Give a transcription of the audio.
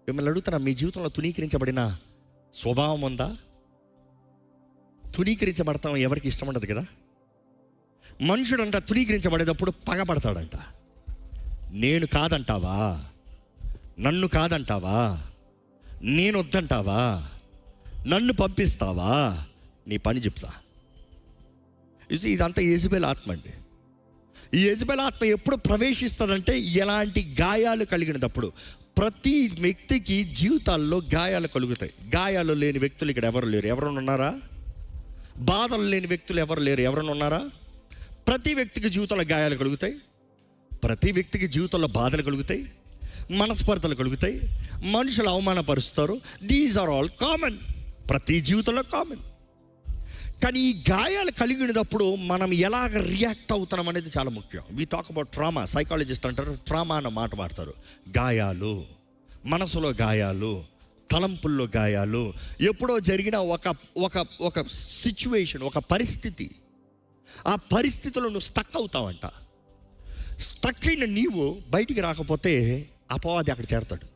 మిమ్మల్ని అడుగుతున్నా, మీ జీవితంలో తునీకరించబడిన స్వభావం ఉందా? తునీకరించబడతాం ఎవరికి ఇష్టం ఉండదు కదా. మనుషుడంట తునీకరించబడేటప్పుడు పగపడతాడంట. నేను కాదంటావా, నన్ను కాదంటావా, నేను వద్దంటావా, నన్ను పంపిస్తావా, నీ పని చెప్తా. ఇదంతా యెజబెల్ ఆత్మ అండి. ఈ యెజబెల్ ఆత్మ ఎప్పుడు ప్రవేశిస్తుందంటే ఎలాంటి గాయాలు కలిగినప్పుడు. ప్రతి వ్యక్తికి జీవితాల్లో గాయాలు కలుగుతాయి. గాయాలు లేని వ్యక్తులు ఇక్కడ ఎవరు లేరు. ఎవరైనా ఉన్నారా? బాధలు లేని వ్యక్తులు ఎవరు లేరు. ఎవరైనా ఉన్నారా? ప్రతి వ్యక్తికి జీవితంలో గాయాలు కలుగుతాయి. ప్రతి వ్యక్తికి జీవితంలో బాధలు కలుగుతాయి, మనస్పర్ధలు కలుగుతాయి, మనుషులు అవమానపరుస్తారు. దీస్ ఆర్ ఆల్ కామన్, ప్రతి జీవితంలో కామన్. కానీ ఈ గాయాలు కలిగినప్పుడు మనం ఎలాగ రియాక్ట్ అవుతున్నాం అనేది చాలా ముఖ్యం. We talk about trauma. Psychologist అంటారు ట్రామా అన్న మాట వాడతారు. గాయాలు, మనసులో గాయాలు, తలంపుల్లో గాయాలు, ఎప్పుడో జరిగిన ఒక సిచ్యువేషన్, ఒక పరిస్థితి, ఆ పరిస్థితిలో నువ్వు స్టక్ అవుతావంట. స్టక్ అయిన నీవు బయటికి రాకపోతే అపవాది అక్కడ చేరతాడు.